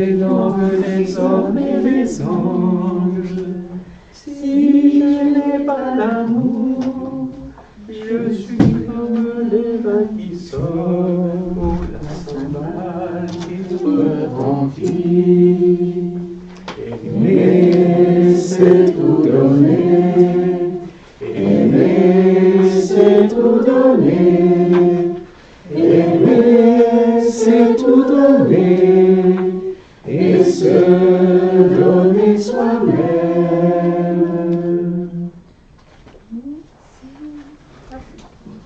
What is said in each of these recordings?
L'homme, les hommes et les anges, si je n'ai pas l'amour, je suis comme les vins qui sortent, la cymbale qui retentit. Aimer, c'est tout donner, aimer, c'est tout donner, aimer, c'est tout donner, et se donner soi-même.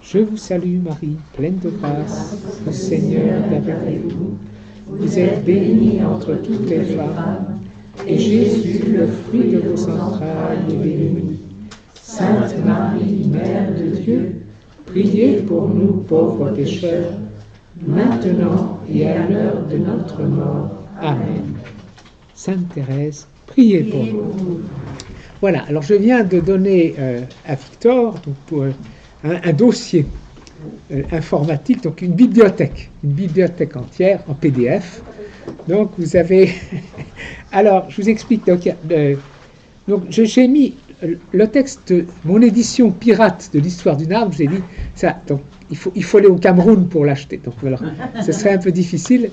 Je vous salue Marie, pleine de grâce, le Seigneur est avec vous. Vous êtes bénie entre toutes les femmes, et Jésus, le fruit de vos entrailles, est béni. Sainte Marie, Mère de Dieu, priez pour nous pauvres pécheurs, maintenant et à l'heure de notre mort. Amen. Sainte Thérèse, priez pour nous. Voilà, alors je viens de donner à Victor donc pour un dossier informatique, donc une bibliothèque entière en PDF. Donc vous avez... Alors, je vous explique. Donc j'ai mis le texte, mon édition pirate de l'histoire d'une arme, j'ai dit, ça, donc, il faut aller au Cameroun pour l'acheter. Donc alors, ce serait un peu difficile.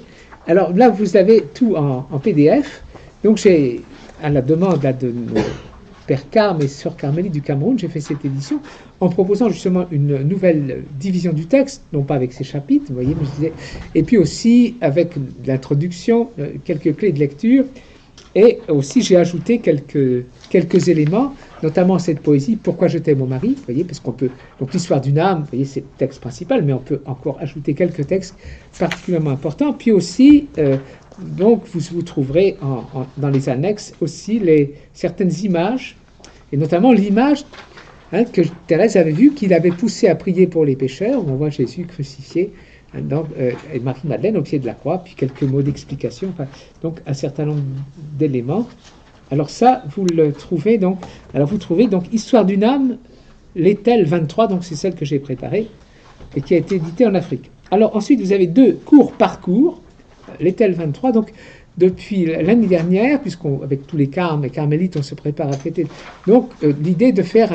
Alors là, vous avez tout en PDF. Donc j'ai, à la demande là, de nos pères Carme et sœurs Carmélites du Cameroun, j'ai fait cette édition en proposant justement une nouvelle division du texte, non pas avec ses chapitres, vous voyez, mais je disais, et puis aussi avec l'introduction, quelques clés de lecture, et aussi j'ai ajouté quelques éléments, notamment cette poésie « Pourquoi je t'aime mon mari », vous voyez, parce qu'on peut, donc l'histoire d'une âme, vous voyez, c'est le texte principal, mais on peut encore ajouter quelques textes particulièrement importants, puis aussi, donc vous trouverez dans les annexes aussi certaines images, et notamment l'image que Thérèse avait vue, qu'il avait poussé à prier pour les pécheurs, où on voit Jésus crucifié, donc, et Marie-Madeleine au pied de la croix, puis quelques mots d'explication, enfin, donc un certain nombre d'éléments. Alors ça, vous le trouvez donc, alors vous trouvez donc Histoire d'une âme, l'Étel 23, donc c'est celle que j'ai préparée, et qui a été éditée en Afrique. Alors ensuite, vous avez deux courts parcours, l'Étel 23, donc depuis l'année dernière, puisqu'avec tous les carmes et carmélites, on se prépare à fêter, donc l'idée de faire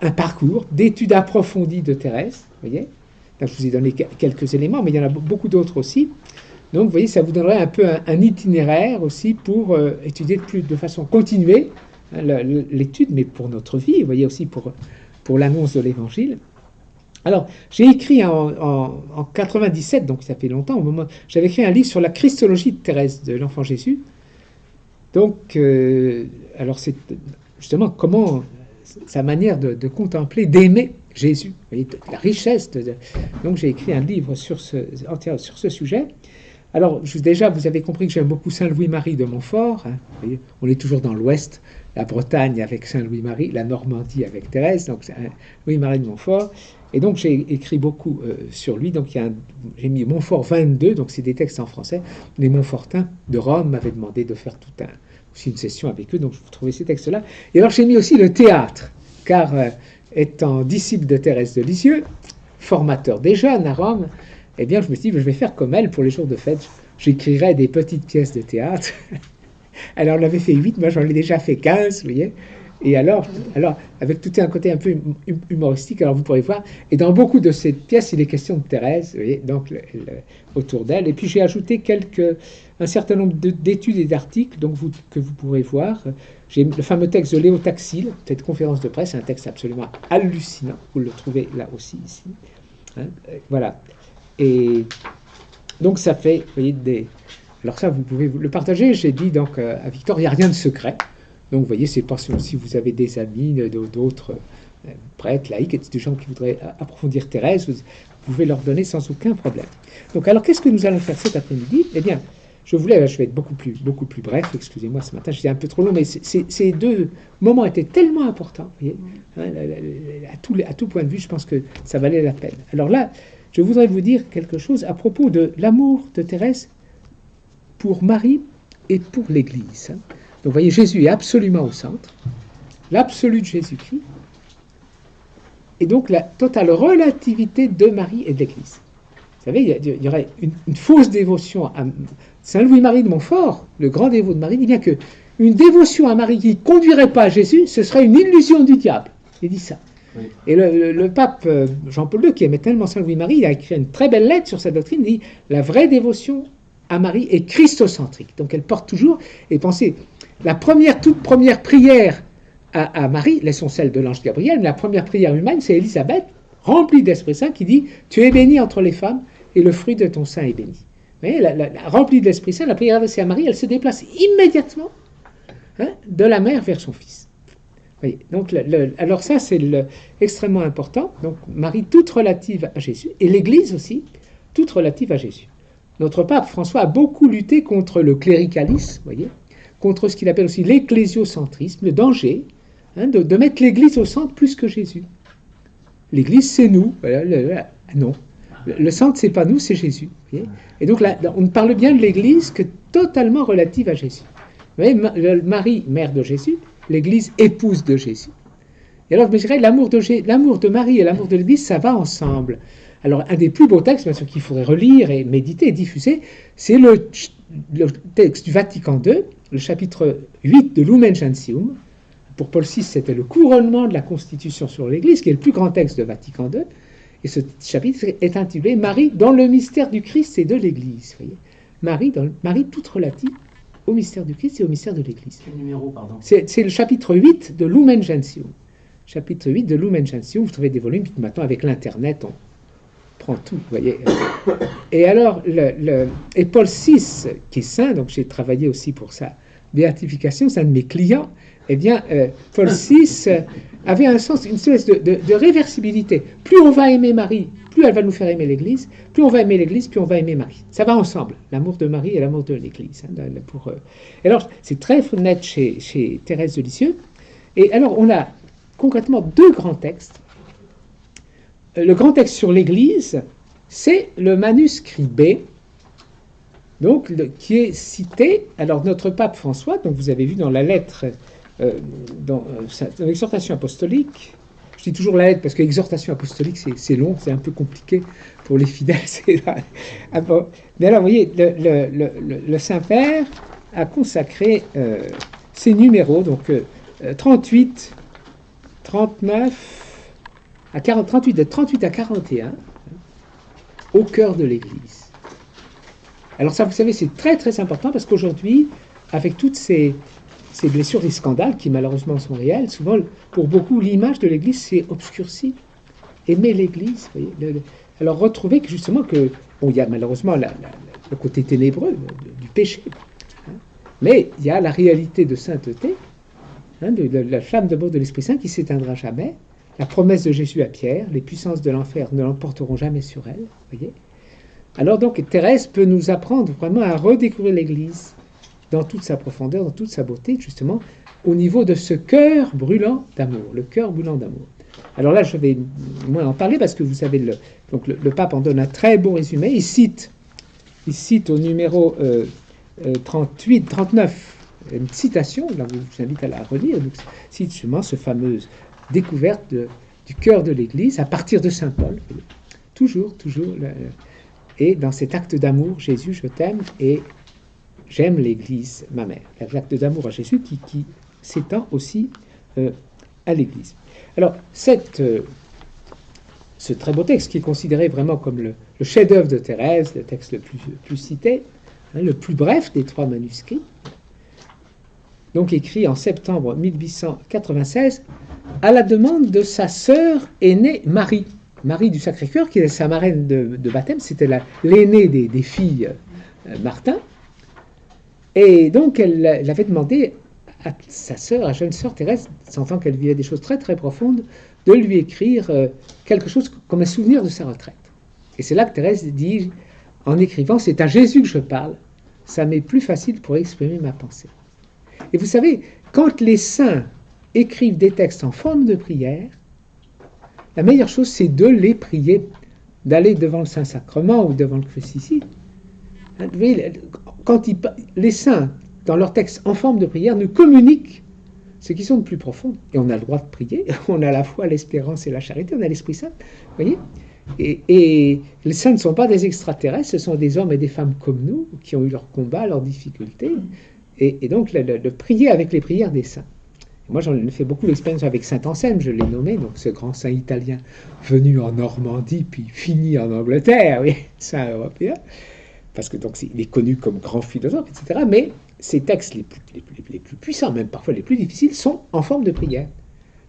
un parcours d'études approfondies de Thérèse, vous voyez. Là, je vous ai donné quelques éléments, mais il y en a beaucoup d'autres aussi. Donc, vous voyez, ça vous donnerait un peu un itinéraire aussi pour étudier de façon continuée l'étude, mais pour notre vie, vous voyez, aussi pour l'annonce de l'Évangile. Alors, j'ai écrit en 97, donc ça fait longtemps, j'avais écrit un livre sur la Christologie de Thérèse, de l'Enfant Jésus. Donc, alors c'est justement comment sa manière de contempler, d'aimer Jésus, vous voyez, la richesse. Donc, j'ai écrit un livre entier sur ce sujet. Alors, déjà, vous avez compris que j'aime beaucoup Saint-Louis-Marie de Montfort. Hein, vous voyez, on est toujours dans l'Ouest, la Bretagne avec Saint-Louis-Marie, la Normandie avec Thérèse, donc Louis-Marie de Montfort. Et donc, j'ai écrit beaucoup sur lui. Donc, j'ai mis Montfort 22, donc c'est des textes en français. Les Montfortins de Rome m'avaient demandé de faire aussi une session avec eux, donc vous trouvez ces textes-là. Et alors, j'ai mis aussi le théâtre, car étant disciple de Thérèse de Lisieux, formateur des jeunes à Rome, eh bien, je me suis dit, je vais faire comme elle pour les jours de fête. J'écrirai des petites pièces de théâtre. Alors, on avait fait 8, moi j'en ai déjà fait 15, vous voyez. Et alors, avec tout un côté un peu humoristique, alors vous pourrez voir. Et dans beaucoup de ces pièces, il est question de Thérèse, vous voyez, donc autour d'elle. Et puis j'ai ajouté un certain nombre d'études et d'articles que vous pourrez voir. J'ai le fameux texte de Léo Taxil, cette conférence de presse, un texte absolument hallucinant. Vous le trouvez là aussi, ici. Hein, voilà. Et donc ça fait, vous voyez, alors ça, vous pouvez le partager. J'ai dit donc à Victor, il n'y a rien de secret. Donc vous voyez, c'est pas si vous avez des amis, d'autres prêtres, laïcs, des gens qui voudraient approfondir Thérèse, vous pouvez leur donner sans aucun problème. Donc alors, qu'est-ce que nous allons faire cet après-midi? Eh bien, je vais être beaucoup plus bref, excusez-moi ce matin, j'étais un peu trop long, mais ces deux moments étaient tellement importants, vous voyez, hein, à tout point de vue, je pense que ça valait la peine. Alors là, je voudrais vous dire quelque chose à propos de l'amour de Thérèse pour Marie et pour l'Église. Hein. Donc vous voyez, Jésus est absolument au centre, l'absolu de Jésus-Christ, et donc la totale relativité de Marie et de l'Église. savez, il y aurait une fausse dévotion à Saint Louis-Marie de Montfort, le grand dévot de Marie, dit bien que une dévotion à Marie qui ne conduirait pas à Jésus, ce serait une illusion du diable. Il dit ça. Oui. Et le pape Jean-Paul II, qui aimait tellement Saint Louis-Marie, il a écrit une très belle lettre sur cette doctrine, il dit « La vraie dévotion à Marie est christocentrique ». Donc elle porte toujours, et pensez, la toute première prière à Marie, laissons celle de l'ange Gabriel, mais la première prière humaine, c'est Élisabeth, remplie d'Esprit Saint, qui dit « Tu es bénie entre les femmes, et le fruit de ton sein est béni ». Vous voyez, remplie de l'Esprit Saint, la prière adressée à Marie, elle se déplace immédiatement de la mère vers son fils. Voyez, donc, alors ça, c'est extrêmement important. Donc, Marie, toute relative à Jésus, et l'Église aussi, toute relative à Jésus. Notre pape François a beaucoup lutté contre le cléricalisme, voyez, contre ce qu'il appelle aussi l'ecclésiocentrisme, le danger de mettre l'Église au centre plus que Jésus. L'Église, c'est nous. Non. Le centre, c'est pas nous, c'est Jésus. Voyez. Et donc là, on ne parle bien de l'Église que totalement relative à Jésus. Vous voyez, Marie, mère de Jésus, l'Église, épouse de Jésus. Et alors, je dirais, l'amour de Marie et l'amour de l'Église, ça va ensemble. Alors, un des plus beaux textes, bien sûr, qu'il faudrait relire et méditer et diffuser, c'est le texte du Vatican II, le chapitre 8 de Lumen Gentium. Pour Paul VI, c'était le couronnement de la Constitution sur l'Église, qui est le plus grand texte de Vatican II. Et ce chapitre est intitulé « Marie dans le mystère du Christ et de l'Église ». Marie toute relative au mystère du Christ et au mystère de l'Église. Quel numéro, pardon ? C'est le chapitre 8 de Lumen Gentium. Chapitre 8 de Lumen Gentium, vous trouvez des volumes, maintenant avec l'Internet, on prend tout, vous voyez. Et alors, et Paul VI, qui est saint, donc j'ai travaillé aussi pour sa béatification, c'est un de mes clients, eh bien, Paul VI avait un sens, une espèce de réversibilité. Plus on va aimer Marie, plus elle va nous faire aimer l'Église, plus on va aimer l'Église, plus on va aimer Marie. Ça va ensemble, l'amour de Marie et l'amour de l'Église. Et alors, c'est très net chez Thérèse de Lisieux. Et alors, on a concrètement deux grands textes. Le grand texte sur l'Église, c'est le manuscrit B, donc, qui est cité. Alors, notre pape François, donc vous avez vu dans la lettre, dans l'exhortation apostolique, je dis toujours la lettre parce que l'exhortation apostolique, c'est long, c'est un peu compliqué pour les fidèles. Mais alors, vous voyez, le Saint-Père a consacré ces numéros, donc 38, 39, à 38, de 38 à 41, au cœur de l'Église. Alors ça, vous savez, c'est très très important parce qu'aujourd'hui, avec toutes ces blessures, des scandales qui malheureusement sont réels, souvent, pour beaucoup, l'image de l'Église s'est obscurcie. Aimer l'Église, vous voyez. Alors retrouver que justement, il y a malheureusement le côté ténébreux du péché, mais il y a la réalité de sainteté, de la flamme d'amour de l'Esprit Saint qui s'éteindra jamais, la promesse de Jésus à Pierre, les puissances de l'enfer ne l'emporteront jamais sur elle, voyez. Alors donc Thérèse peut nous apprendre vraiment à redécouvrir l'Église dans toute sa profondeur, dans toute sa beauté, justement, au niveau de ce cœur brûlant d'amour, le cœur brûlant d'amour. Alors là, je vais moins en parler parce que vous savez, le pape en donne un très beau résumé. Il cite au numéro 39 une citation, là je vous invite à la relire, donc, cite justement ce fameuse découverte du cœur de l'Église à partir de Saint Paul. Toujours, et dans cet acte d'amour, Jésus, je t'aime et j'aime l'Église, ma mère. L'acte d'amour à Jésus qui s'étend aussi à l'Église. Alors, ce très beau texte qui est considéré vraiment comme le chef-d'œuvre de Thérèse, le texte le plus cité, le plus bref des trois manuscrits, donc écrit en septembre 1896, à la demande de sa sœur aînée Marie du Sacré-Cœur, qui est sa marraine de baptême, c'était l'aînée des filles Martin. Et donc elle avait demandé à sa sœur, à jeune sœur Thérèse, sentant qu'elle vivait des choses très très profondes, de lui écrire quelque chose comme un souvenir de sa retraite. Et c'est là que Thérèse dit, en écrivant, c'est à Jésus que je parle, ça m'est plus facile pour exprimer ma pensée. Et vous savez, quand les saints écrivent des textes en forme de prière, la meilleure chose, c'est de les prier, d'aller devant le Saint-Sacrement ou devant le crucifix. Vous voyez, quand les saints, dans leurs textes en forme de prière, nous communiquent ce qui sont de plus profond. Et on a le droit de prier, on a la foi, l'espérance et la charité, on a l'Esprit Saint. Vous voyez ? Et les saints ne sont pas des extraterrestres, ce sont des hommes et des femmes comme nous, qui ont eu leurs combats, leurs difficultés, et donc de prier avec les prières des saints. Moi, j'en ai fait beaucoup l'expérience avec saint Anselme, je l'ai nommé, donc ce grand saint italien venu en Normandie, puis fini en Angleterre, oui, saint européen, parce que donc il est connu comme grand philosophe, etc. Mais ces textes les plus puissants, même parfois les plus difficiles, sont en forme de prière.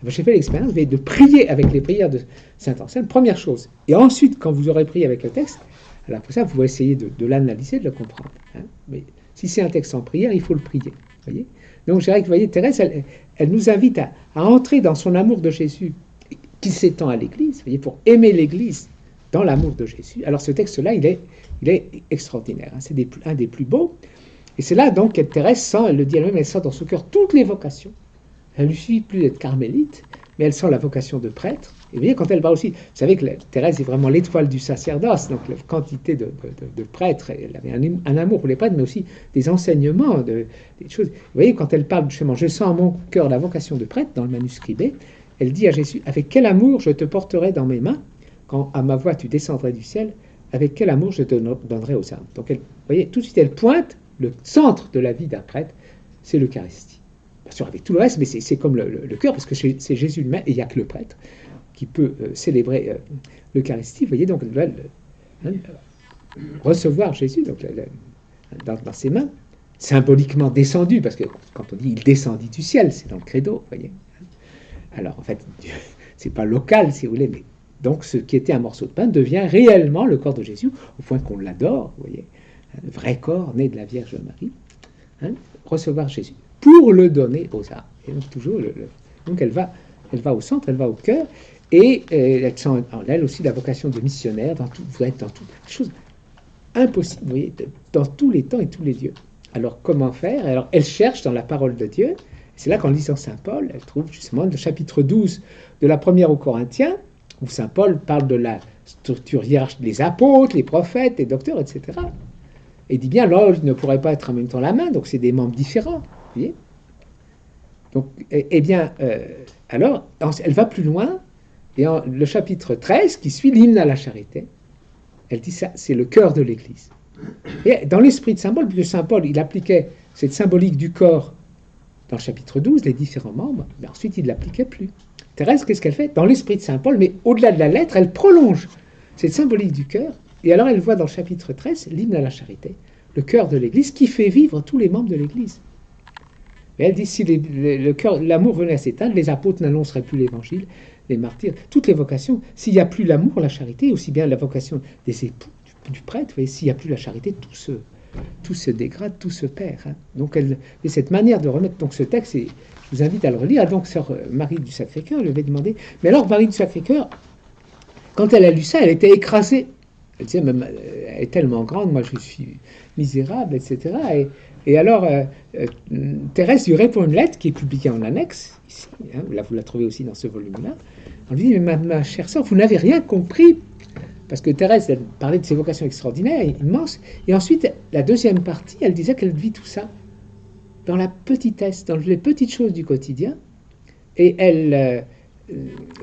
J'ai fait l'expérience de prier avec les prières de saint Anselme, première chose. Et ensuite, quand vous aurez prié avec le texte, alors pour ça, vous essayez de l'analyser, de le comprendre. Hein. Mais si c'est un texte en prière, il faut le prier. Voyez. Donc je dirais que, vous voyez, Thérèse, elle nous invite à entrer dans son amour de Jésus qui s'étend à l'Église, voyez, pour aimer l'Église dans l'amour de Jésus. Alors ce texte-là, il est extraordinaire. Hein. C'est un des plus beaux. Et c'est là donc que Thérèse sent, elle le dit elle-même, elle sent dans son cœur toutes les vocations. Elle ne lui suffit plus d'être carmélite, mais elle sent la vocation de prêtre. Et vous voyez, quand elle va aussi, vous savez que Thérèse est vraiment l'étoile du sacerdoce, donc la quantité de prêtres, elle avait un amour pour les prêtres, mais aussi des enseignements, des choses. Vous voyez, quand elle parle justement, je sens en mon cœur la vocation de prêtre, dans le manuscrit B, elle dit à Jésus, avec quel amour je te porterai dans mes mains, quand à ma voix tu descendrais du ciel, avec quel amour je te donnerai aux âmes. Donc, vous voyez, tout de suite, elle pointe le centre de la vie d'un prêtre, c'est l'Eucharistie. Bien sûr, avec tout le reste, mais c'est comme le cœur, parce que c'est Jésus lui-même, et il n'y a que le prêtre qui peut célébrer l'Eucharistie. Vous voyez, donc, recevoir Jésus donc, dans ses mains, symboliquement descendu, parce que quand on dit il descendit du ciel, c'est dans le credo, vous voyez. Alors, en fait, c'est pas local, si vous voulez, mais donc ce qui était un morceau de pain devient réellement le corps de Jésus, au point qu'on l'adore, vous voyez, un vrai corps né de la Vierge Marie, hein, recevoir Jésus, pour le donner aux âmes. Et donc, toujours, donc elle va au centre, elle va au cœur, et elle sent en elle aussi la vocation de missionnaire, vous êtes dans toutes les choses impossibles, vous voyez, dans tous les temps et tous les lieux. Alors, comment faire? Alors, elle cherche dans la parole de Dieu. C'est là qu'en lisant saint Paul, elle trouve justement le chapitre 12 de la première aux Corinthiens, où saint Paul parle de la structure hiérarchique des apôtres, les prophètes, les docteurs, etc. Et il dit bien, l'ange ne pourrait pas être en même temps la main, donc c'est des membres différents. Vous voyez. Donc, alors, elle va plus loin, et le chapitre 13, qui suit l'hymne à la charité, elle dit ça, c'est le cœur de l'Église. Et dans l'esprit de saint Paul, puisque saint Paul, il appliquait cette symbolique du corps dans le chapitre 12, les différents membres, mais ensuite il ne l'appliquait plus. Thérèse, qu'est-ce qu'elle fait? Dans l'esprit de saint Paul, mais au-delà de la lettre, elle prolonge cette symbolique du cœur, et alors elle voit dans le chapitre 13 l'hymne à la charité, le cœur de l'Église, qui fait vivre tous les membres de l'Église. Et elle dit, si l'amour venait à s'éteindre, les apôtres n'annonceraient plus l'Évangile, les martyrs, toutes les vocations. S'il n'y a plus l'amour, la charité, aussi bien la vocation des époux, du prêtre, vous voyez, s'il n'y a plus la charité, tout se dégrade, tout se perd. Hein. Donc, et cette manière de remettre donc ce texte, je vous invite à le relire. Ah, donc, sœur Marie du Sacré-Cœur, elle lui avait demandé. Mais alors, Marie du Sacré-Cœur, quand elle a lu ça, elle était écrasée. Elle disait, même, elle est tellement grande, moi je suis misérable, etc. Et alors, Thérèse lui répond une lettre qui est publiée en annexe, ici, hein, là vous la trouvez aussi dans ce volume-là. On lui dit, mais ma chère sœur, vous n'avez rien compris. Parce que Thérèse, elle parlait de ses vocations extraordinaires, immenses. Et ensuite, la deuxième partie, elle disait qu'elle vit tout ça dans la petitesse, dans les petites choses du quotidien. Et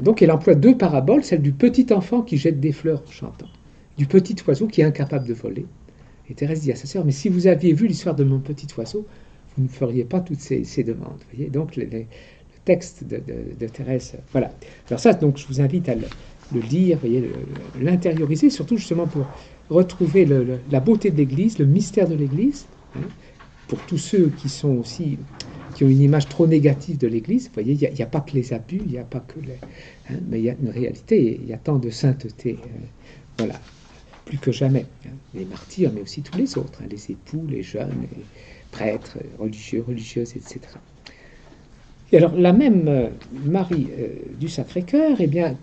donc elle emploie deux paraboles, celle du petit enfant qui jette des fleurs en chantant, du petit oiseau qui est incapable de voler. Et Thérèse dit à sa sœur, mais si vous aviez vu l'histoire de mon petit oiseau, vous ne feriez pas toutes ces demandes. Vous voyez, donc le texte de Thérèse, voilà. Alors ça, donc je vous invite à le lire, vous voyez, l'intérioriser, surtout justement pour retrouver la beauté de l'Église, le mystère de l'Église, hein, pour tous ceux qui ont une image trop négative de l'Église. Vous voyez, il n'y a pas que les abus, il n'y a pas que mais il y a une réalité, il y a tant de sainteté, voilà, plus que jamais. Hein, les martyrs, mais aussi tous les autres, hein, les époux, les jeunes, les prêtres, religieux, religieuses, etc. Et alors, la même Marie du Sacré-Cœur, eh bien,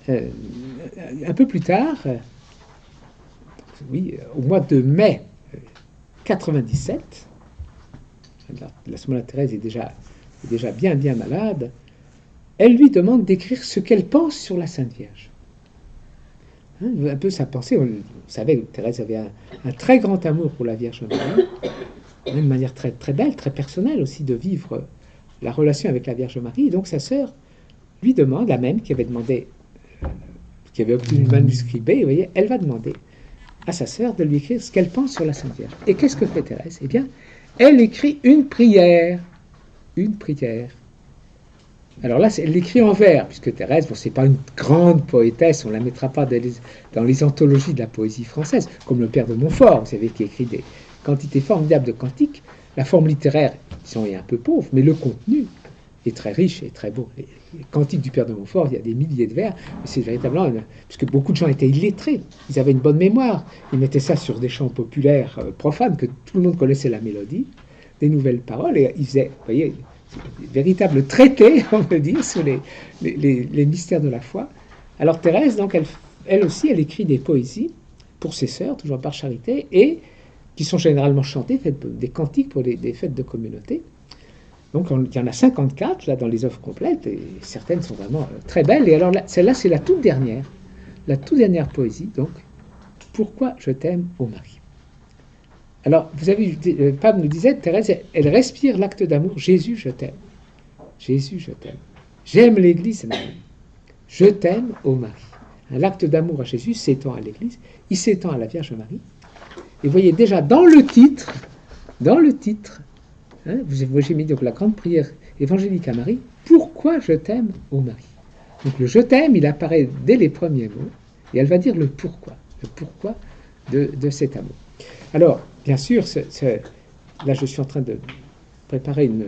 un peu plus tard, au mois de mai 97, la Sainte Thérèse est déjà bien malade, elle lui demande d'écrire ce qu'elle pense sur la Sainte Vierge. Hein, un peu sa pensée, vous savez, Thérèse avait un très grand amour pour la Vierge Marie, une manière très, très belle, très personnelle aussi de vivre la relation avec la Vierge Marie. Et donc sa sœur lui demande, la même qui avait demandé qui avait obtenu le manuscrit B, vous voyez, elle va demander à sa sœur de lui écrire ce qu'elle pense sur la Sainte Vierge. Et qu'est-ce que fait Thérèse? Eh bien, elle écrit une prière. Une prière. Alors là, elle l'écrit en vers, puisque Thérèse, bon, c'est pas une grande poétesse, on ne la mettra pas dans les anthologies de la poésie française, comme le père de Montfort, vous savez, qui écrit des quantités formidables de cantiques. La forme littéraire, disons, est un peu pauvre, mais le contenu est très riche et très beau. Les cantiques du père de Montfort, il y a des milliers de vers, mais c'est véritablement, puisque beaucoup de gens étaient illettrés, ils avaient une bonne mémoire, ils mettaient ça sur des chants populaires profanes, que tout le monde connaissait la mélodie, des nouvelles paroles, et ils faisaient, vous voyez, véritable traité, on peut dire, sur les mystères de la foi. Alors Thérèse, donc, elle aussi, elle écrit des poésies pour ses sœurs, toujours par charité, et qui sont généralement chantées, des cantiques pour des fêtes de communauté. Donc il y en a 54 là dans les œuvres complètes, et certaines sont vraiment très belles. Et alors celle-là, c'est la toute dernière poésie, donc « Pourquoi je t'aime, ô Marie ?» Alors, vous avez vu, le pape nous disait, Thérèse, elle respire l'acte d'amour. Jésus, je t'aime. Jésus, je t'aime. J'aime l'Église, Marie. Je t'aime, ô Marie. L'acte d'amour à Jésus s'étend à l'Église, il s'étend à la Vierge Marie. Et vous voyez déjà dans le titre, hein, j'ai mis donc la grande prière évangélique à Marie, pourquoi je t'aime, ô Marie. Donc le je t'aime, il apparaît dès les premiers mots, et elle va dire le pourquoi de cet amour. Alors, bien sûr, là je suis en train de préparer une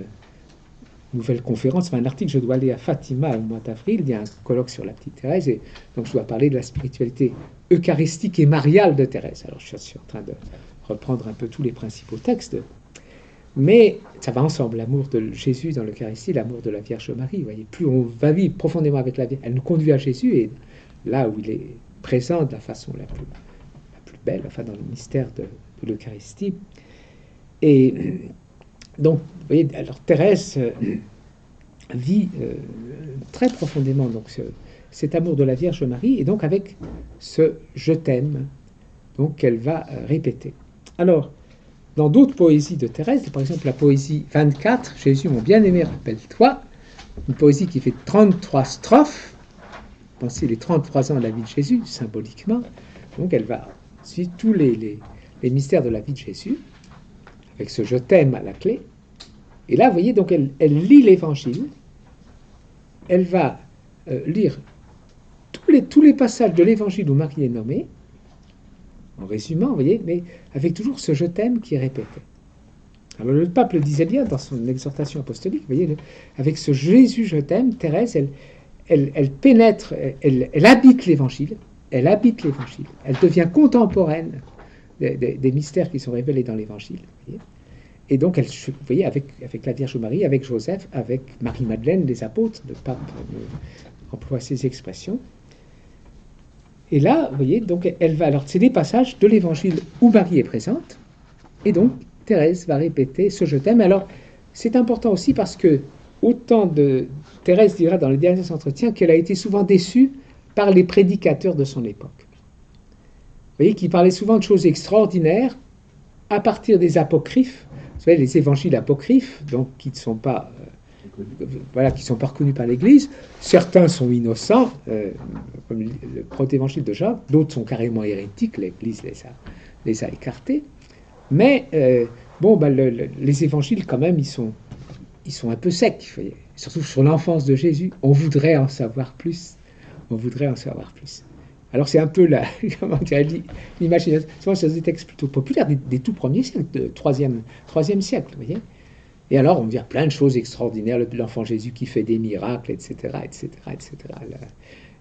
nouvelle conférence, un article, je dois aller à Fatima au mois d'avril, il y a un colloque sur la petite Thérèse, et donc je dois parler de la spiritualité eucharistique et mariale de Thérèse. Alors je suis en train de reprendre un peu tous les principaux textes, mais ça va ensemble, l'amour de Jésus dans l'Eucharistie, l'amour de la Vierge Marie. Vous voyez, plus on va vivre profondément avec la Vierge, elle nous conduit à Jésus, et là où il est présent de la façon la plus belle, enfin dans le mystère de l'Eucharistie. Et donc, vous voyez, alors Thérèse vit très profondément donc cet amour de la Vierge Marie, et donc avec ce « je t'aime », donc qu'elle va répéter. Alors, dans d'autres poésies de Thérèse, par exemple la poésie 24, « Jésus mon bien-aimé, rappelle-toi », une poésie qui fait 33 strophes, pensez les 33 ans de la vie de Jésus, symboliquement, donc elle va suivre tous les mystères de la vie de Jésus, avec ce « je t'aime » à la clé. Et là, vous voyez, donc elle lit l'Évangile, elle va lire tous les passages de l'Évangile où Marie est nommée, en résumant, vous voyez, mais avec toujours ce « je t'aime » qui est répété. Alors le pape le disait bien dans son exhortation apostolique, vous voyez, avec ce « Jésus, je t'aime », Thérèse, elle pénètre, elle habite l'Évangile, elle devient contemporaine des mystères qui sont révélés dans l'Évangile. Et donc, vous voyez, avec la Vierge Marie, avec Joseph, avec Marie-Madeleine, les apôtres, le pape emploie ces expressions. Et là, vous voyez, donc elle va, alors c'est des passages de l'Évangile où Marie est présente, et donc Thérèse va répéter ce « je t'aime ». Alors, c'est important aussi parce que, autant Thérèse dira dans les derniers entretiens qu'elle a été souvent déçue par les prédicateurs de son époque. Vous voyez, qui parlaient souvent de choses extraordinaires à partir des apocryphes, vous savez, les évangiles apocryphes, donc qui ne sont pas, qui sont pas reconnus par l'Église. Certains sont innocents, comme le protévangile de Jean, d'autres sont carrément hérétiques, l'Église les a écartés. Mais les évangiles, quand même, ils sont un peu secs, vous voyez. Surtout sur l'enfance de Jésus. On voudrait en savoir plus. Alors c'est un peu l'imagination, c'est des textes plutôt populaires, des tout premiers siècles, de 3e siècle, vous voyez. Et alors on vient plein de choses extraordinaires, l'enfant Jésus qui fait des miracles, etc., etc., etc.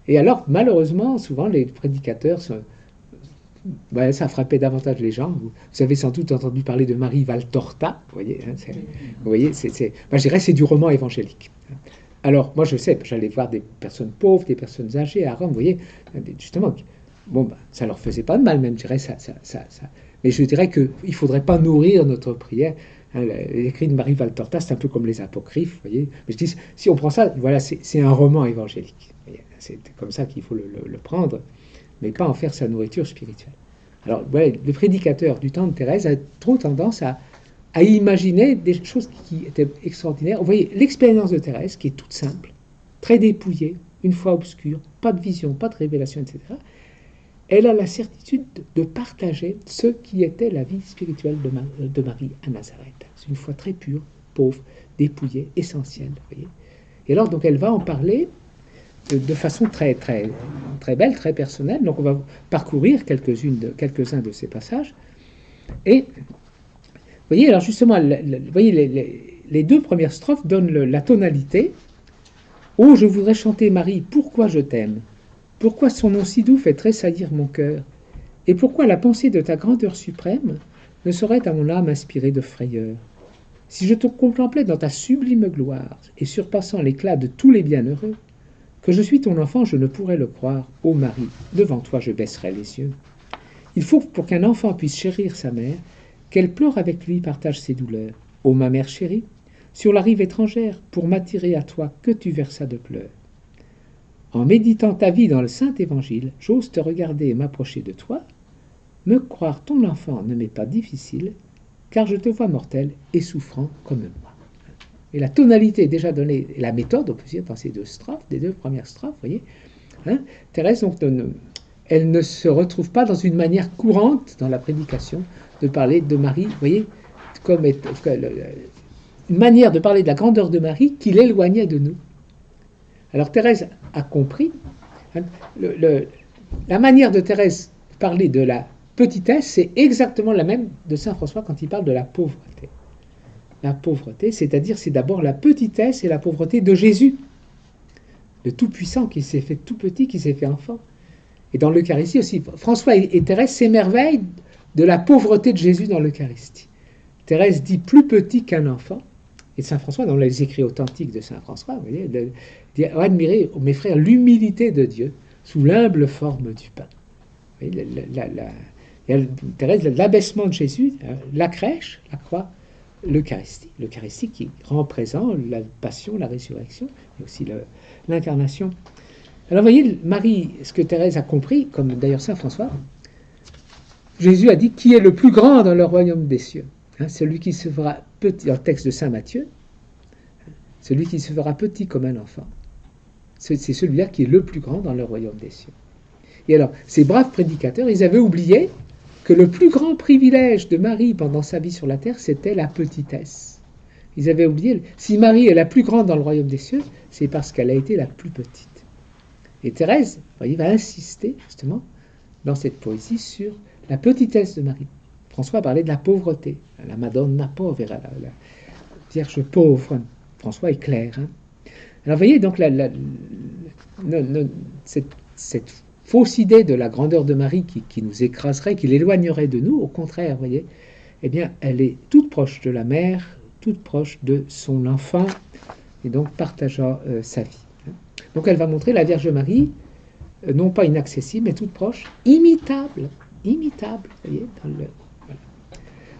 Et alors, malheureusement, souvent les prédicateurs, ça frappait davantage les gens. Vous avez sans doute entendu parler de Marie Valtorta, vous voyez, je dirais c'est du roman évangélique. Alors, moi, je sais, j'allais voir des personnes pauvres, des personnes âgées à Rome, vous voyez, justement, ça leur faisait pas de mal, même, je dirais, ça. Mais je dirais qu'il ne faudrait pas nourrir notre prière. L'écrit de Marie Valtorta, c'est un peu comme les apocryphes, vous voyez. Mais je dis, si on prend ça, voilà, c'est un roman évangélique. C'est comme ça qu'il faut le prendre, mais pas en faire sa nourriture spirituelle. Alors, voilà, le prédicateur du temps de Thérèse a trop tendance à imaginer des choses qui étaient extraordinaires. Vous voyez, l'expérience de Thérèse, qui est toute simple, très dépouillée, une foi obscure, pas de vision, pas de révélation, etc., elle a la certitude de partager ce qui était la vie spirituelle de Marie à Nazareth. C'est une foi très pure, pauvre, dépouillée, essentielle. Voyez. Et alors, donc, elle va en parler de façon très, très, très belle, très personnelle. Donc, on va parcourir quelques-uns de ces passages. Et, vous voyez, alors justement, voyez, les deux premières strophes donnent la tonalité. « Oh, je voudrais chanter Marie, pourquoi je t'aime ? Pourquoi son nom si doux fait tressaillir mon cœur ? Et pourquoi la pensée de ta grandeur suprême ne saurait à mon âme inspirer de frayeur ? Si je te contemplais dans ta sublime gloire, et surpassant l'éclat de tous les bienheureux, que je suis ton enfant, je ne pourrais le croire. Ô Marie, devant toi je baisserai les yeux. Il faut, pour qu'un enfant puisse chérir sa mère, qu'elle pleure avec lui, partage ses douleurs. Ô ma mère chérie, sur la rive étrangère, pour m'attirer à toi, que tu versas de pleurs. En méditant ta vie dans le Saint Évangile, j'ose te regarder et m'approcher de toi. Me croire ton enfant ne m'est pas difficile, car je te vois mortel et souffrant comme moi. Et la tonalité est déjà donnée, et la méthode, on peut dire, dans ces deux strophes, des deux premières strophes, vous voyez. Thérèse, donc, elle ne se retrouve pas dans une manière courante dans la prédication de parler de Marie, vous voyez, comme une manière de parler de la grandeur de Marie qui l'éloignait de nous. Alors Thérèse a compris, la manière de Thérèse de parler de la petitesse, c'est exactement la même de saint François quand il parle de la pauvreté. La pauvreté, c'est-à-dire c'est d'abord la petitesse et la pauvreté de Jésus, le Tout-Puissant qui s'est fait tout petit, qui s'est fait enfant. Et dans l'Eucharistie aussi, François et Thérèse s'émerveillent de la pauvreté de Jésus dans l'Eucharistie. Thérèse dit plus petit qu'un enfant, et saint François, dans les écrits authentiques de saint François, vous voyez, dit admirez, mes frères, l'humilité de Dieu sous l'humble forme du pain. Vous voyez, Thérèse, l'abaissement de Jésus, la crèche, la croix, l'Eucharistie qui rend présent la passion, la résurrection, mais aussi l'incarnation. Alors vous voyez, Marie, ce que Thérèse a compris, comme d'ailleurs saint François, Jésus a dit qui est le plus grand dans le royaume des cieux. Celui qui se fera petit, dans le texte de saint Matthieu, celui qui se fera petit comme un enfant, c'est celui-là qui est le plus grand dans le royaume des cieux. Et alors, ces braves prédicateurs, ils avaient oublié que le plus grand privilège de Marie pendant sa vie sur la terre, c'était la petitesse. Ils avaient oublié, si Marie est la plus grande dans le royaume des cieux, c'est parce qu'elle a été la plus petite. Et Thérèse, il va insister justement dans cette poésie sur la petitesse de Marie. François parlait de la pauvreté, la Madonna povera, la Vierge pauvre. François est clair. Alors vous voyez donc cette fausse idée de la grandeur de Marie qui nous écraserait, qui l'éloignerait de nous, au contraire, vous voyez, eh bien, elle est toute proche de la mère, toute proche de son enfant, et donc partageant sa vie. Donc elle va montrer la Vierge Marie, non pas inaccessible, mais toute proche, imitable, vous voyez, dans le... Voilà.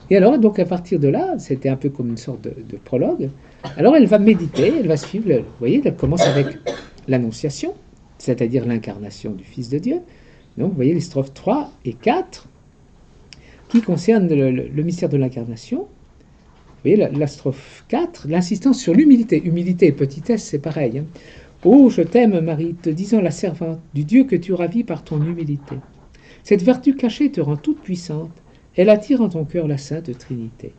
Et alors, donc à partir de là, c'était un peu comme une sorte de prologue, alors elle va méditer, elle va suivre, vous voyez, elle commence avec l'Annonciation, c'est-à-dire l'incarnation du Fils de Dieu. Donc, vous voyez les strophes 3 et 4 qui concernent le mystère de l'incarnation. Vous voyez la strophe 4, l'insistance sur l'humilité. Humilité et petitesse, c'est pareil. Oh, je t'aime, Marie, te disant la servante du Dieu que tu ravis par ton humilité. Cette vertu cachée te rend toute puissante. Elle attire en ton cœur la Sainte Trinité.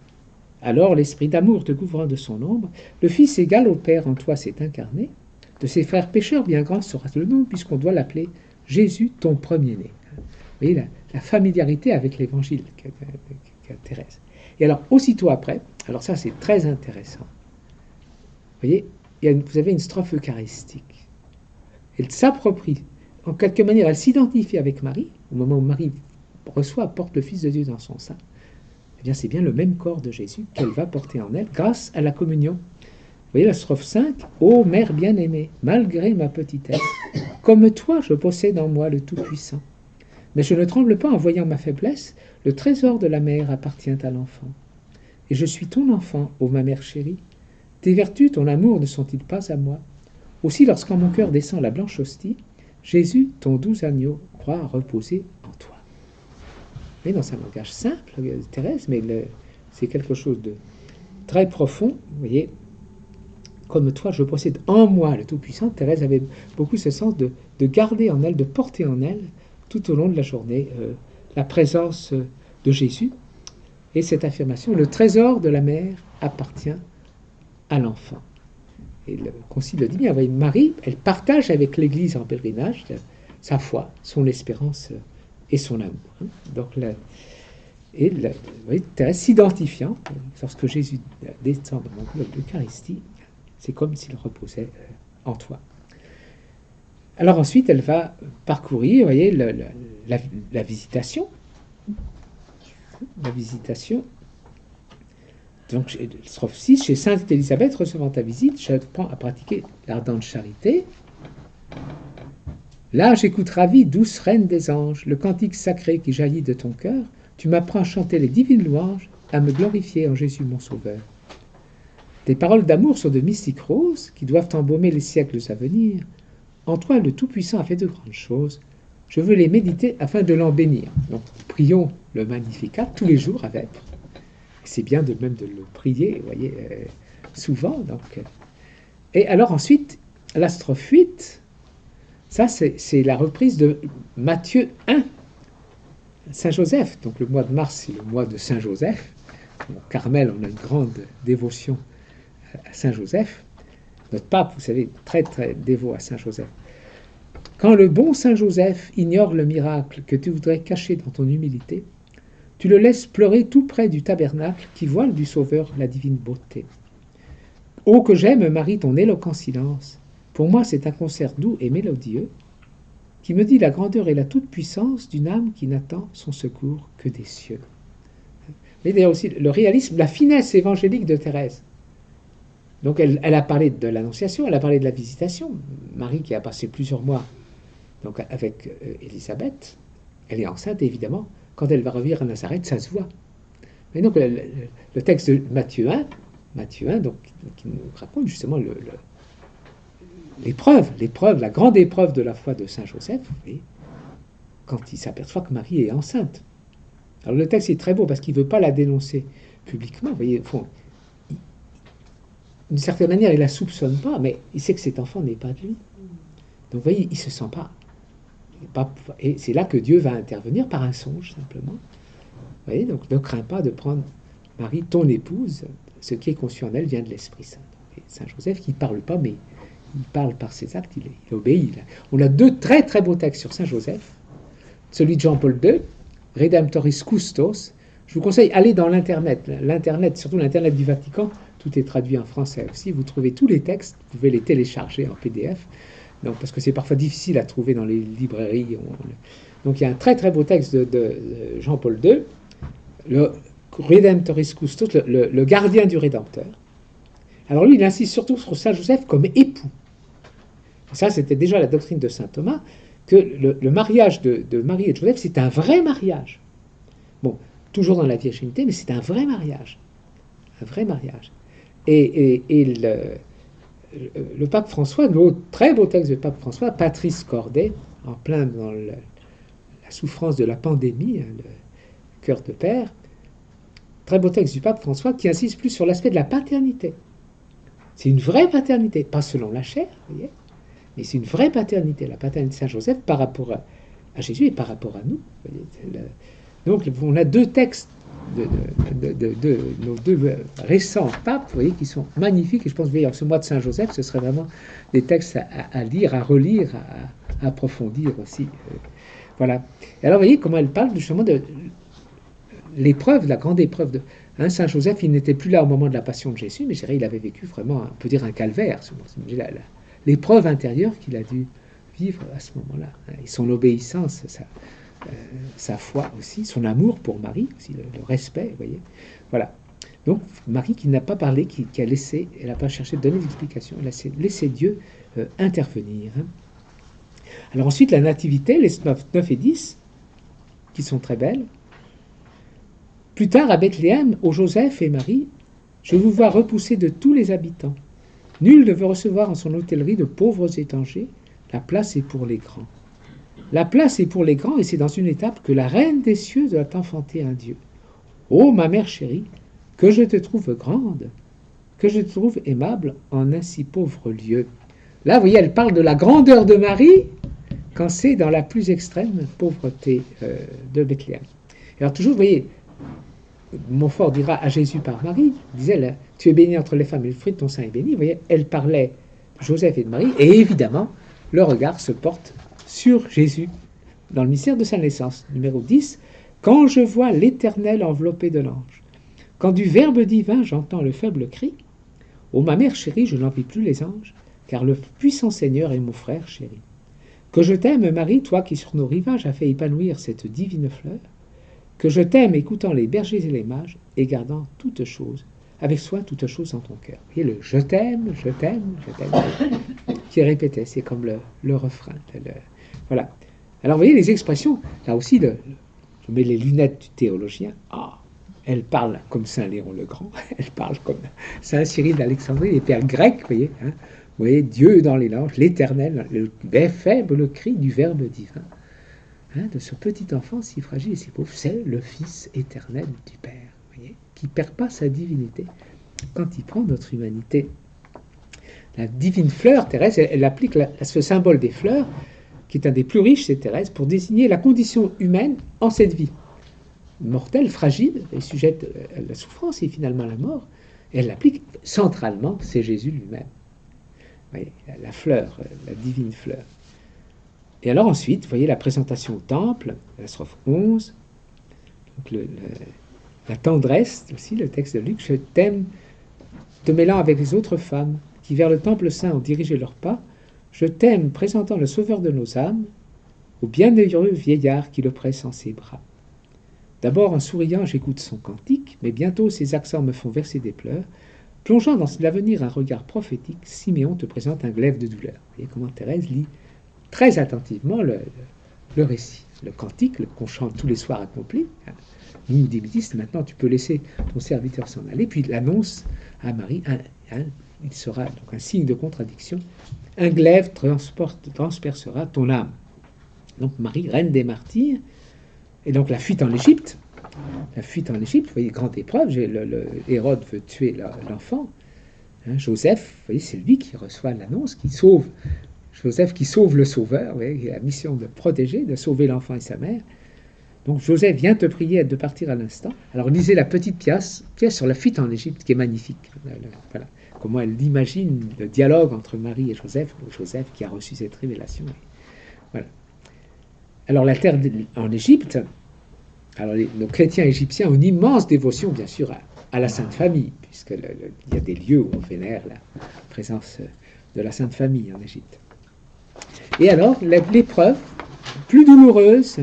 Alors, l'esprit d'amour te couvrant de son ombre, le Fils égal au Père en toi s'est incarné. De ses frères pécheurs, bien grand sera le nom, puisqu'on doit l'appeler Jésus, ton premier-né. Vous voyez la familiarité avec l'Évangile qu'a Thérèse. Et alors, aussitôt après, alors ça c'est très intéressant. Vous voyez, vous avez une strophe eucharistique. Elle s'approprie, en quelque manière, elle s'identifie avec Marie, au moment où Marie porte le Fils de Dieu dans son sein. Eh bien, c'est bien le même corps de Jésus qu'elle va porter en elle grâce à la communion. Vous voyez la strophe 5, « Ô Mère bien-aimée, malgré ma petitesse, comme toi je possède en moi le Tout-Puissant. Mais je ne tremble pas en voyant ma faiblesse, le trésor de la mère appartient à l'enfant. Et je suis ton enfant, ô ma mère chérie. Tes vertus, ton amour ne sont-ils pas à moi? Aussi, lorsqu'en mon cœur descend la blanche hostie, Jésus, ton doux agneau, croit reposer en toi. » Vous voyez, dans un langage simple, Thérèse, mais c'est quelque chose de très profond, vous voyez. comme toi, je possède en moi le Tout-Puissant. Thérèse avait beaucoup ce sens de garder en elle, de porter en elle, tout au long de la journée, la présence de Jésus. Et cette affirmation, le trésor de la mère appartient à l'enfant. Et le Concile le dit bien, voyez, Marie, elle partage avec l'Église en pèlerinage sa foi, son espérance et son amour. Donc, vous voyez, Thérèse s'identifiant, lorsque Jésus descend dans l'Eucharistie, c'est comme s'il reposait en toi. Alors ensuite, elle va parcourir, vous voyez, la visitation. La visitation. Donc, strophe 6, chez Sainte Élisabeth, recevant ta visite, j'apprends à pratiquer l'ardente charité. Là, j'écoute ravi, douce reine des anges, le cantique sacré qui jaillit de ton cœur. Tu m'apprends à chanter les divines louanges, à me glorifier en Jésus mon Sauveur. Tes paroles d'amour sont de mystiques roses qui doivent embaumer les siècles à venir. En toi, le Tout-Puissant a fait de grandes choses. Je veux les méditer afin de l'en bénir. Donc, prions le Magnificat tous les jours avec. C'est bien de même de le prier, vous voyez, souvent. Donc. Et alors ensuite, la strophe 8, ça c'est la reprise de Matthieu 1, Saint-Joseph. Donc le mois de mars, c'est le mois de Saint-Joseph. Au Carmel, on a une grande dévotion à Saint-Joseph. Notre pape, vous savez, très très dévot à Saint-Joseph. Quand le bon Saint-Joseph ignore le miracle que tu voudrais cacher dans ton humilité, tu le laisses pleurer tout près du tabernacle qui voile du Sauveur la divine beauté. Ô que j'aime, Marie, ton éloquent silence. Pour moi, c'est un concert doux et mélodieux qui me dit la grandeur et la toute-puissance d'une âme qui n'attend son secours que des cieux. Mais d'ailleurs aussi le réalisme, la finesse évangélique de Thérèse. Donc elle a parlé de l'Annonciation, elle a parlé de la Visitation. Marie qui a passé plusieurs mois donc avec Élisabeth, elle est enceinte évidemment. Quand elle va revenir à Nazareth, ça se voit. Mais donc le texte de Matthieu 1 donc, qui nous raconte justement l'épreuve, la grande épreuve de la foi de Saint Joseph, quand il s'aperçoit que Marie est enceinte. Alors le texte est très beau parce qu'il ne veut pas la dénoncer publiquement. Vous voyez, d'une certaine manière, il ne la soupçonne pas, mais il sait que cet enfant n'est pas de lui. Donc vous voyez, il ne se sent pas. Et c'est là que Dieu va intervenir par un songe, simplement. Vous voyez, donc ne crains pas de prendre Marie, ton épouse, ce qui est conçu en elle vient de l'Esprit Saint. Et Saint Joseph qui ne parle pas, mais il parle par ses actes, il obéit. On a deux très très beaux textes sur Saint Joseph. Celui de Jean-Paul II, Redemptoris Custos. Je vous conseille, allez dans l'Internet, surtout l'Internet du Vatican, tout est traduit en français aussi, vous trouvez tous les textes, vous pouvez les télécharger en PDF, donc, parce que c'est parfois difficile à trouver dans les librairies. Donc il y a un très très beau texte de Jean-Paul II, le Redemptoris Custos, le gardien du Rédempteur. Alors lui, il insiste surtout sur Saint Joseph comme époux. Ça, c'était déjà la doctrine de Saint Thomas, que le mariage de Marie et de Joseph, c'est un vrai mariage. Bon, toujours dans la virginité, mais c'est un vrai mariage. Un vrai mariage. Et le pape François, le très beau texte du pape François, Patrice Corday, en plein dans la souffrance de la pandémie, le cœur de père, très beau texte du pape François qui insiste plus sur l'aspect de la paternité. C'est une vraie paternité, pas selon la chair, vous voyez, mais c'est une vraie paternité, la paternité de Saint Joseph par rapport à Jésus et par rapport à nous. Vous voyez, donc on a deux textes de nos deux récents papes, vous voyez, qui sont magnifiques. Et je pense que ce mois de Saint-Joseph, ce serait vraiment des textes à lire, à relire, à approfondir aussi. Voilà. Et alors, vous voyez comment elle parle justement de l'épreuve, la grande épreuve de Saint-Joseph. Il n'était plus là au moment de la passion de Jésus, mais je dirais, il avait vécu vraiment, on peut dire, un calvaire. L'épreuve intérieure qu'il a dû vivre à ce moment-là. Et son obéissance, sa foi aussi, son amour pour Marie, aussi le respect, vous voyez. Voilà. Donc, Marie qui n'a pas parlé, qui a laissé, elle n'a pas cherché de donner d'explication, elle a laissé Dieu intervenir. Alors ensuite, la nativité, les 9 et 10, qui sont très belles. Plus tard, à Bethléem, ô Joseph et Marie, je vous vois repoussés de tous les habitants. Nul ne veut recevoir en son hôtellerie de pauvres étrangers, la place est pour les grands. La place est pour les grands, et c'est dans une étape que la reine des cieux doit enfanter un Dieu. Ô ma mère chérie, que je te trouve grande, que je trouve aimable en un si pauvre lieu. Là, vous voyez, elle parle de la grandeur de Marie quand c'est dans la plus extrême pauvreté de Bethléem. Alors toujours, vous voyez, Montfort dira à Jésus par Marie, disait, tu es bénie entre les femmes et le fruit de ton sein est béni. Vous voyez, elle parlait de Joseph et de Marie, et évidemment, le regard se porte sur Jésus dans le mystère de sa naissance. Numéro 10, quand je vois l'Éternel enveloppé de l'ange, quand du Verbe divin j'entends le faible cri, ô ma mère chérie, je n'envie plus les anges, car le puissant Seigneur est mon frère chéri. Que je t'aime, Marie, toi qui sur nos rivages as fait épanouir cette divine fleur, que je t'aime écoutant les bergers et les mages, et gardant toutes choses, avec soin toutes choses en ton cœur. Vous voyez, le je t'aime, qui est répété, c'est comme le refrain. Voilà. Alors, vous voyez, les expressions, là aussi, je mets les lunettes du théologien. Elle parle comme Saint Léon le Grand, elle parle comme Saint Cyril d'Alexandrie, les pères grecs, vous voyez, Dieu dans les langes, l'Éternel, le faible cri du Verbe divin, de ce petit enfant si fragile et si pauvre, c'est le Fils éternel du Père, vous voyez, qui ne perd pas sa divinité quand il prend notre humanité. La divine fleur, Thérèse, elle applique ce symbole des fleurs, qui est un des plus riches, c'est Thérèse, pour désigner la condition humaine en cette vie. Mortelle, fragile, et sujette à la souffrance et finalement à la mort, et elle l'applique centralement, c'est Jésus lui-même. Vous voyez, la fleur, la divine fleur. Et alors ensuite, vous voyez la présentation au temple, la strophe 11, donc la tendresse aussi, le texte de Luc, je t'aime, te mêlant avec les autres femmes qui vers le temple saint ont dirigé leurs pas, je t'aime présentant le sauveur de nos âmes au bienheureux vieillard qui le presse en ses bras. D'abord, en souriant, j'écoute son cantique, mais bientôt ses accents me font verser des pleurs. Plongeant dans l'avenir un regard prophétique, Siméon te présente un glaive de douleur. Vous voyez comment Thérèse lit très attentivement le récit, le cantique qu'on chante tous les soirs accompli. Nous, dimitistes, maintenant tu peux laisser ton serviteur s'en aller, puis l'annonce à Marie, il sera donc un signe de contradiction. Un glaive transpercera ton âme. Donc Marie, reine des martyrs, et donc la fuite en Égypte. La fuite en Égypte, vous voyez, grande épreuve. Hérode veut tuer l'enfant. Joseph, vous voyez, c'est lui qui reçoit l'annonce, qui sauve. Joseph qui sauve le sauveur, vous voyez, il a la mission de protéger, de sauver l'enfant et sa mère. Donc Joseph vient te prier de partir à l'instant. Alors lisez la petite pièce sur la fuite en Égypte, qui est magnifique. Voilà. Comment elle imagine le dialogue entre Marie et Joseph qui a reçu cette révélation. Voilà. Alors la terre en Égypte, alors nos chrétiens égyptiens ont une immense dévotion, bien sûr, à la Sainte Famille, puisqu'il y a des lieux où on vénère la présence de la Sainte Famille en Égypte. Et alors, l'épreuve plus douloureuse,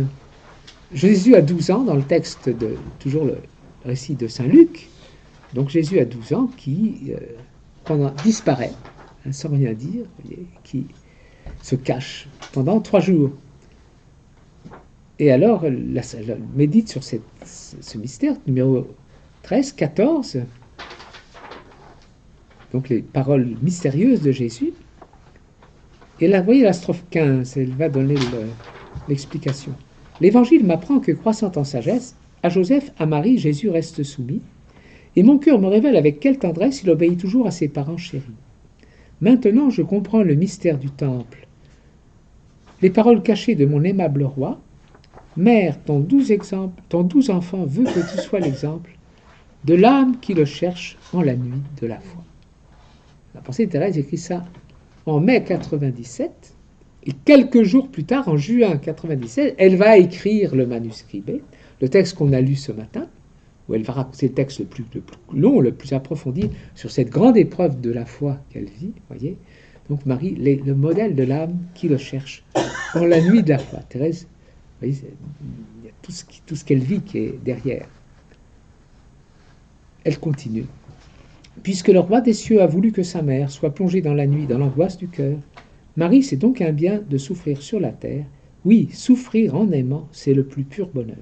Jésus a 12 ans, dans le texte de toujours le récit de Saint Luc, donc Jésus a 12 ans qui disparaît, sans rien dire, vous voyez, qui se cache pendant 3 jours. Et alors, elle médite sur ce mystère, numéro 13, 14, donc les paroles mystérieuses de Jésus. Et là, vous voyez la strophe 15, elle va donner l'explication. L'Évangile m'apprend que, croissant en sagesse, à Joseph, à Marie, Jésus reste soumis, et mon cœur me révèle avec quelle tendresse il obéit toujours à ses parents chéris. Maintenant, je comprends le mystère du temple. Les paroles cachées de mon aimable roi, Mère, ton doux enfant veut que tu sois l'exemple de l'âme qui le cherche en la nuit de la foi. La pensée de Thérèse écrit ça en mai 97, et quelques jours plus tard, en juin 97, elle va écrire le manuscrit B, le texte qu'on a lu ce matin, où elle va raconter le texte le plus long, le plus approfondi sur cette grande épreuve de la foi qu'elle vit, voyez. Donc Marie, le modèle de l'âme qui le cherche en la nuit de la foi. Thérèse, vous voyez, il y a tout ce qu'elle vit qui est derrière. Elle continue. Puisque le roi des cieux a voulu que sa mère soit plongée dans la nuit, dans l'angoisse du cœur, Marie, c'est donc un bien de souffrir sur la terre. Oui, souffrir en aimant, c'est le plus pur bonheur.